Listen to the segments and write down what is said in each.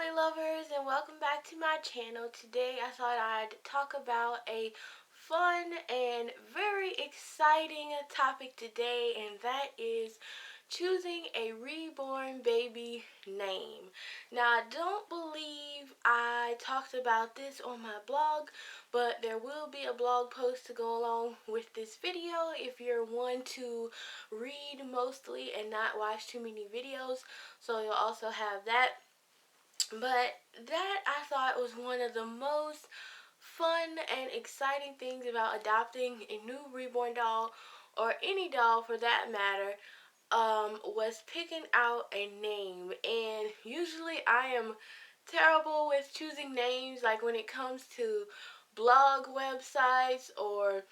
dolly lovers, and welcome back to my channel. Today I thought I'd talk about a fun and very exciting topic today, and that is choosing a reborn baby name. Now, I don't believe I talked about this on my blog, but there will be a blog post to go along with this video if you're one to read mostly and not watch too many videos. So you'll also have that. But that I thought was one of the most fun and exciting things about adopting a new reborn doll, or any doll for that matter, was picking out a name. And usually I am terrible with choosing names, like when it comes to blog websites or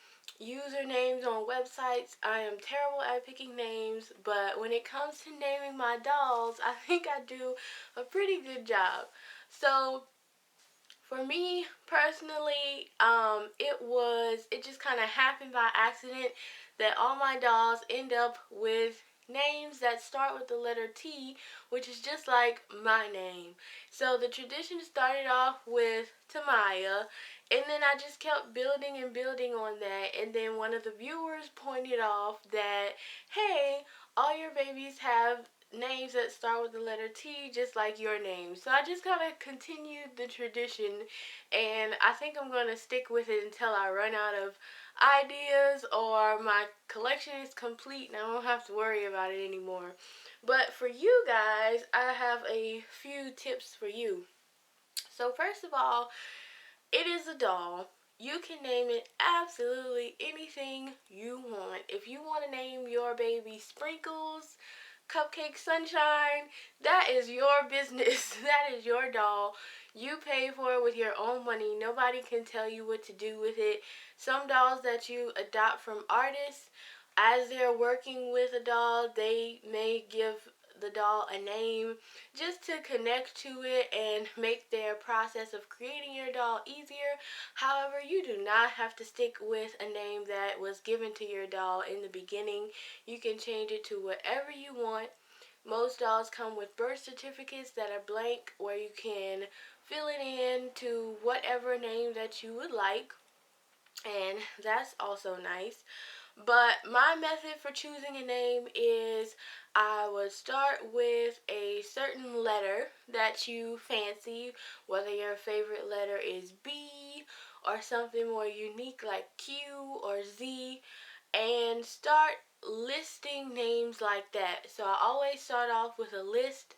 usernames on websites. I am terrible at picking names, but when it comes to naming my dolls, I think I do a pretty good job. So for me personally, it just kind of happened by accident that all my dolls end up with names that start with the letter T, which is just like my name. So the tradition started off with Tamaya, and then I just kept building and building on that, and then one of the viewers pointed off that, hey, all your babies have names that start with the letter T, just like your name. So I just kind of continued the tradition, and I think I'm going to stick with it until I run out of ideas or my collection is complete and I don't have to worry about it anymore. But for you guys, I have a few tips for you. So first of all, it is a doll. You can name it absolutely anything you want. If you want to name your baby Sprinkles, Cupcake Sunshine, that is your business. That is your doll. You pay for it with your own money. Nobody can tell you what to do with it. Some dolls that you adopt from artists, as they're working with a doll, they may give the doll a name just to connect to it and make their process of creating your doll easier. However, you do not have to stick with a name that was given to your doll in the beginning. You can change it to whatever you want. Most dolls come with birth certificates that are blank, where you can fill it in to whatever name that you would like, and that's also nice. But my method for choosing a name is I would start with a certain letter that you fancy, whether your favorite letter is B or something more unique like Q or Z, and start listing names like that. So I always start off with a list,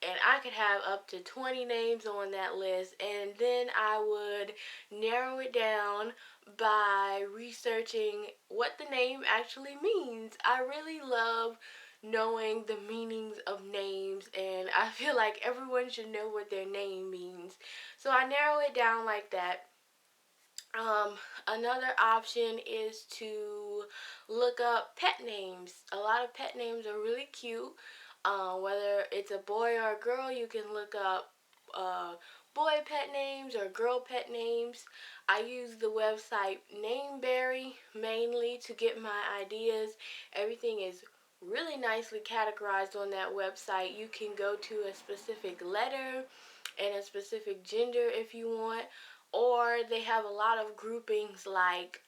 and I could have up to 20 names on that list, and then I would narrow it down by researching what the name actually means. I really love knowing the meanings of names, and I feel like everyone should know what their name means. So I narrow it down like that. Another option is to look up pet names. A lot of pet names are really cute. Whether it's a boy or a girl, you can look up boy pet names or girl pet names. I use the website Nameberry mainly to get my ideas. Everything is really nicely categorized on that website. You can go to a specific letter and a specific gender if you want, or they have a lot of groupings, like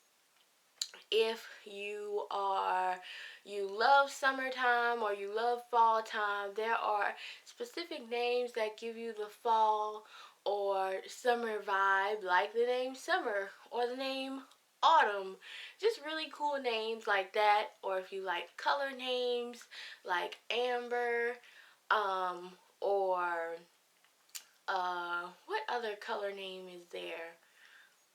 if you love summertime or you love fall time, there are specific names that give you the fall or summer vibe, like the name Summer or the name Autumn. Just really cool names like that. Or if you like color names like Amber, or what other color name is there?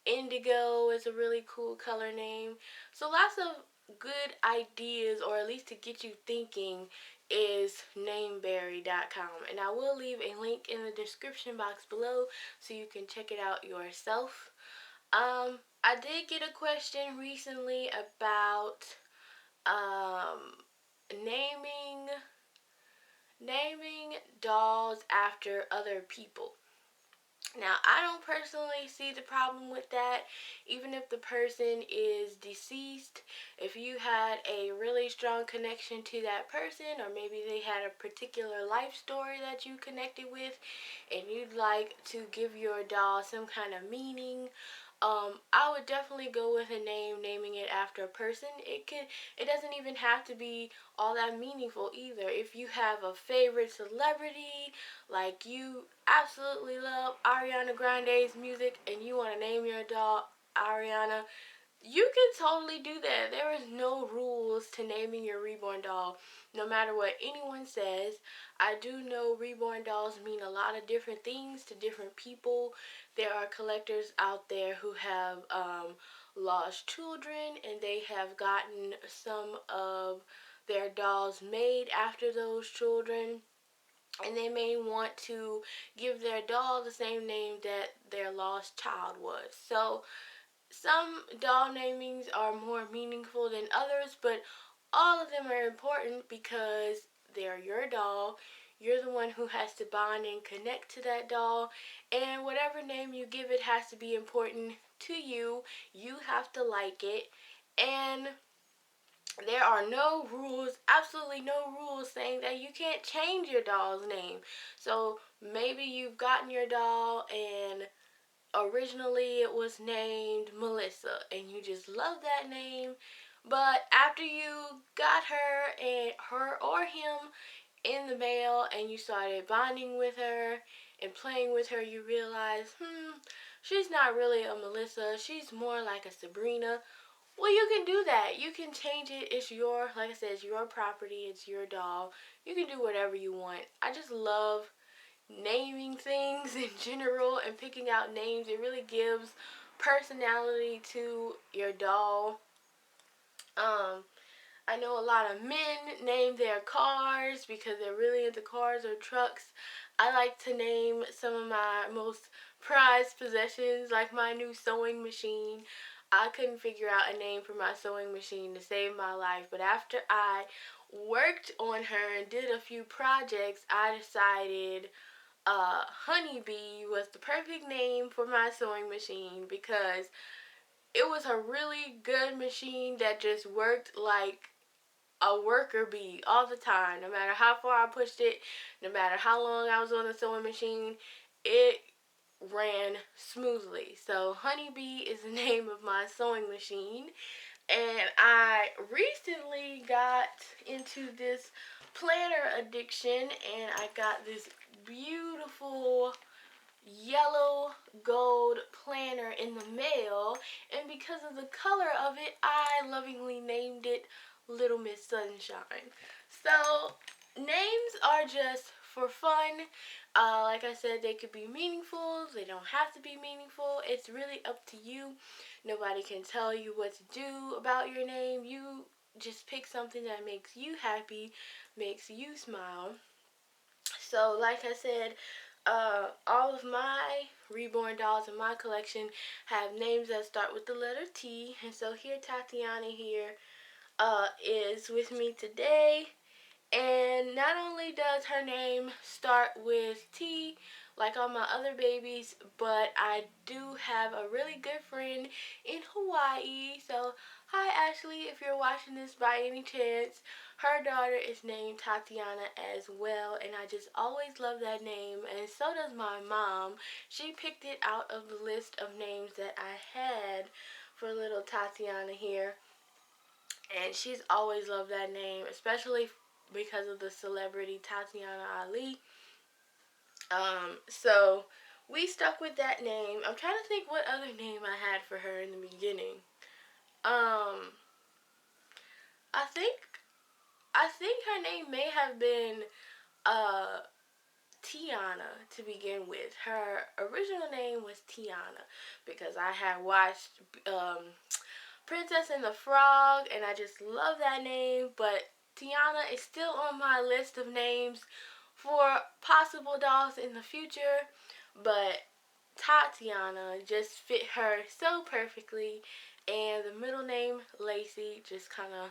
Indigo is a really cool color name. So lots of good ideas, or at least to get you thinking, is nameberry.com, and I will leave a link in the description box below so you can check it out yourself. I did get a question recently about naming dolls after other people. Now, I don't personally see the problem with that, even if the person is deceased. If you had a really strong connection to that person, or maybe they had a particular life story that you connected with, and you'd like to give your doll some kind of meaning, I would definitely go with a name, naming it after a person. It doesn't even have to be all that meaningful either. If you have a favorite celebrity, like you absolutely love Ariana Grande's music and you want to name your doll Ariana, you can totally do that. There is no rules to naming your reborn doll, no matter what anyone says. I do know reborn dolls mean a lot of different things to different people. There are collectors out there who have lost children and they have gotten some of their dolls made after those children, and they may want to give their doll the same name that their lost child was. So some doll namings are more meaningful than others, but all of them are important because they're your doll. You're the one who has to bond and connect to that doll, and whatever name you give it has to be important to you. You have to like it, and there are no rules, absolutely no rules saying that you can't change your doll's name. So maybe you've gotten your doll and originally it was named Melissa and you just love that name, but after you got her or him in the mail and you started bonding with her and playing with her, you realize, she's not really a Melissa, she's more like a Sabrina. Well, you can do that. You can change it. It's your, like I said, it's your property. It's your doll. You can do whatever you want. I just love naming things in general and picking out names. It really gives personality to your doll. I know a lot of men name their cars because they're really into cars or trucks. I like to name some of my most prized possessions, like my new sewing machine. I couldn't figure out a name for my sewing machine to save my life, but after I worked on her and did a few projects, I decided Honeybee was the perfect name for my sewing machine because it was a really good machine that just worked like a worker bee all the time. No matter how far I pushed it, no matter how long I was on the sewing machine, it ran smoothly. So Honeybee is the name of my sewing machine. And I recently got into this planner addiction and I got this beautiful yellow gold planner in the mail, and because of the color of it, I lovingly named it Little Miss Sunshine. So names are just for fun. Like I said, they could be meaningful, they don't have to be meaningful. It's really up to you. Nobody can tell you what to do about your name. You just pick something that makes you happy, makes you smile. So, like I said, all of my reborn dolls in my collection have names that start with the letter T. And so here, Tatiana here is with me today. And not only does her name start with T, like all my other babies, but I do have a really good friend in Hawaii. So, hi Ashley, if you're watching this by any chance. Her daughter is named Tatiana as well, and I just always love that name, and so does my mom. She picked it out of the list of names that I had for little Tatiana here, and she's always loved that name, especially because of the celebrity Tatiana Ali. So we stuck with that name. I'm trying to think what other name I had for her in the beginning. Um, I think her name may have been uh Tiana to begin with. Her original name was Tiana because I had watched Princess and the Frog and I just love that name, but Tiana is still on my list of names for possible dolls in the future, but Tatiana just fit her so perfectly, and the middle name Lacey just kind of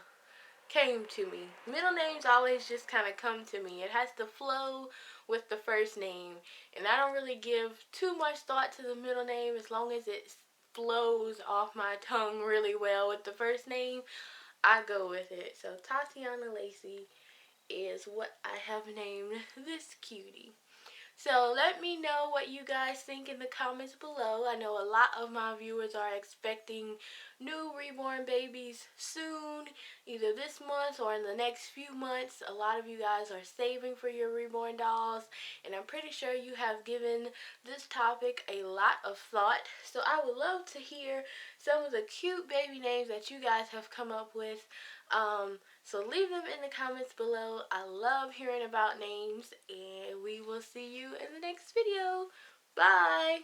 came to me. Middle names always just kind of come to me. It has to flow with the first name, and I don't really give too much thought to the middle name as long as it flows off my tongue really well with the first name. I go with it. So Tatiana Lacey is what I have named this cutie. So let me know what you guys think in the comments below. I know a lot of my viewers are expecting new reborn babies soon, either this month or in the next few months. A lot of you guys are saving for your reborn dolls, and I'm pretty sure you have given this topic a lot of thought. So I would love to hear some of the cute baby names that you guys have come up with. So leave them in the comments below. I love hearing about names, and we will see you in the next video. Bye!